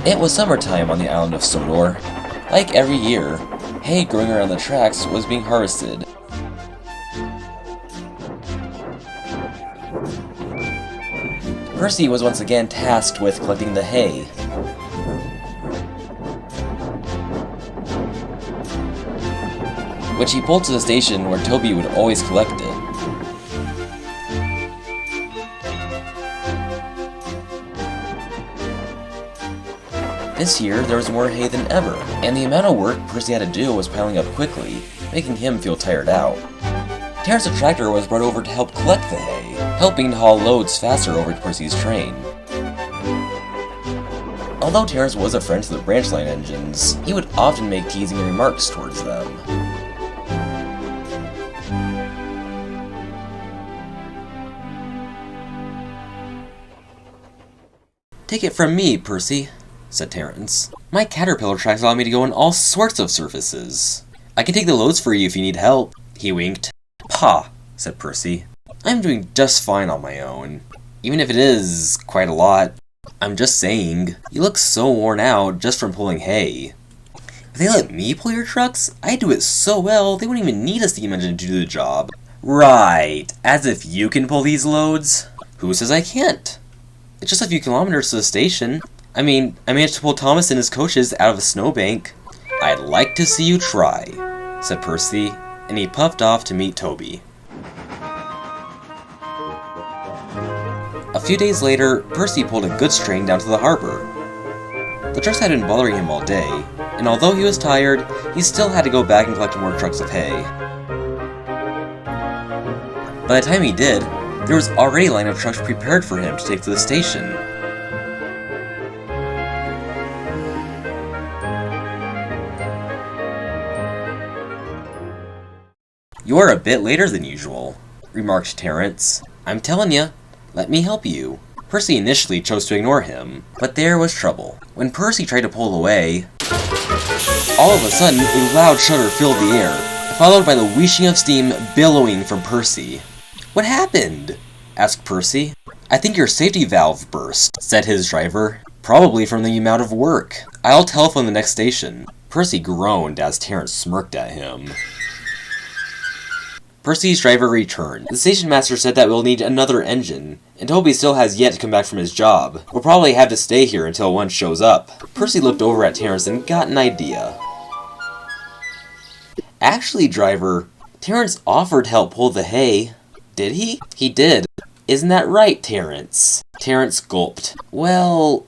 It was summertime on the island of Sodor. Like every year, hay growing around the tracks was being harvested. Percy was once again tasked with collecting the hay. Which he pulled to the station where Toby would always collect it. This year, there was more hay than ever, and the amount of work Percy had to do was piling up quickly, making him feel tired out. Terence the tractor was brought over to help collect the hay, helping to haul loads faster over to Percy's train. Although Terence was a friend to the branch line engines, he would often make teasing remarks towards them. "Take it from me, Percy," said Terence. "My caterpillar tracks allow me to go on all sorts of surfaces. I can take the loads for you if you need help." He winked. "Pah," said Percy. "I'm doing just fine on my own. Even if it is quite a lot. I'm just saying, you look so worn out just from pulling hay. If they let me pull your trucks, I'd do it so well they wouldn't even need a steam engine to do the job." "Right, as if you can pull these loads." "Who says I can't? It's just a few kilometers to the station. I managed to pull Thomas and his coaches out of a snowbank." "I'd like to see you try," said Percy, and he puffed off to meet Toby. A few days later, Percy pulled a goods train down to the harbor. The trucks had been bothering him all day, and although he was tired, he still had to go back and collect more trucks of hay. By the time he did, there was already a line of trucks prepared for him to take to the station. "You're a bit later than usual," remarked Terence. "I'm telling you, let me help you." Percy initially chose to ignore him, but there was trouble. When Percy tried to pull away, all of a sudden a loud shudder filled the air, followed by the wheezing of steam billowing from Percy. "What happened?" asked Percy. "I think your safety valve burst," said his driver. "Probably from the amount of work. I'll telephone the next station." Percy groaned as Terence smirked at him. Percy's driver returned. The station master said that we'll need another engine, and Toby still has yet to come back from his job. We'll probably have to stay here until one shows up. Percy looked over at Terence and got an idea. "Actually, driver, Terence offered help pull the hay." "Did he?" "He did. Isn't that right, Terence?" Terence gulped. "Well,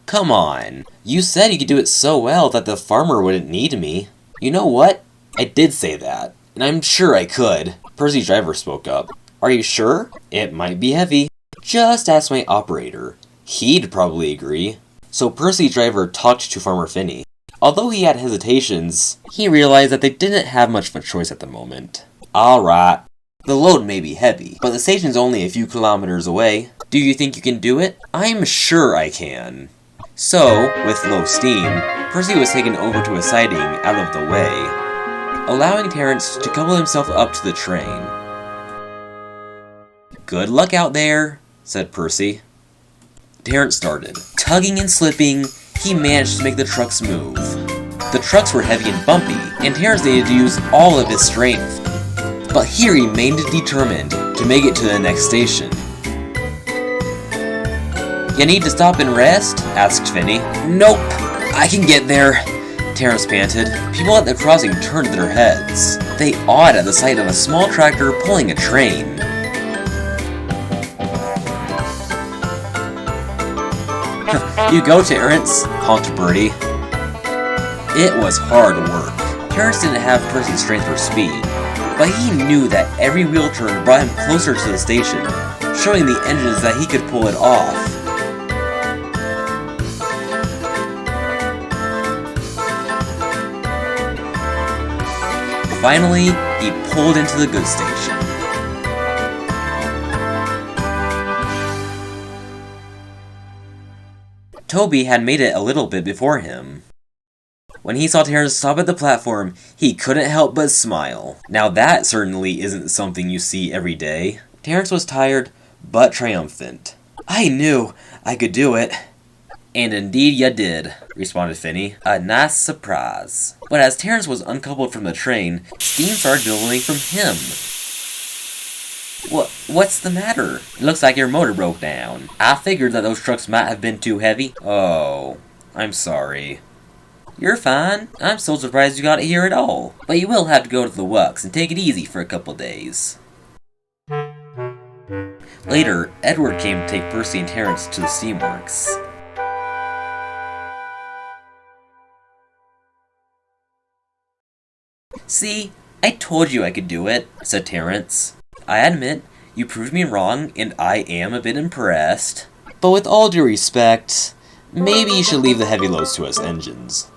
Come on. You said you could do it so well that the farmer wouldn't need me." "You know what? I did say that, and I'm sure I could." Percy's driver spoke up. "Are you sure? It might be heavy." "Just ask my operator. He'd probably agree." So Percy's driver talked to Farmer Finney. Although he had hesitations, he realized that they didn't have much of a choice at the moment. "Alright. The load may be heavy, but the station's only a few kilometers away. Do you think you can do it?" "I'm sure I can." So, with low steam, Percy was taken over to a siding out of the way, allowing Terence to couple himself up to the train. "Good luck out there," said Percy. Terence started. Tugging and slipping, he managed to make the trucks move. The trucks were heavy and bumpy, and Terence needed to use all of his strength. But he remained determined to make it to the next station. "You need to stop and rest?" asked Finney. "Nope, I can get there," Terence panted. People at the crossing turned their heads. They awed at the sight of a small tractor pulling a train. "You go, Terence," honked Bertie. It was hard work. Terence didn't have Percy's strength or speed, but he knew that every wheel turn brought him closer to the station, showing the engines that he could pull it off. Finally, he pulled into the goods station. Toby had made it a little bit before him. When he saw Terence stop at the platform, he couldn't help but smile. Now that certainly isn't something you see every day. Terence was tired, but triumphant. "I knew I could do it." And indeed ya did, responded Finney. A nice surprise. But as Terence was uncoupled from the train, steam started billowing from him. What's the matter? It looks like your motor broke down. I figured that those trucks might have been too heavy. Oh, I'm sorry. You're fine. I'm so surprised you got it here at all. But you will have to go to the works and take it easy for a couple days. Later, Edward came to take Percy and Terence to the steamworks. See, I told you I could do it, said Terence. I admit, you proved me wrong, and I am a bit impressed. But with all due respect, maybe you should leave the heavy loads to us engines.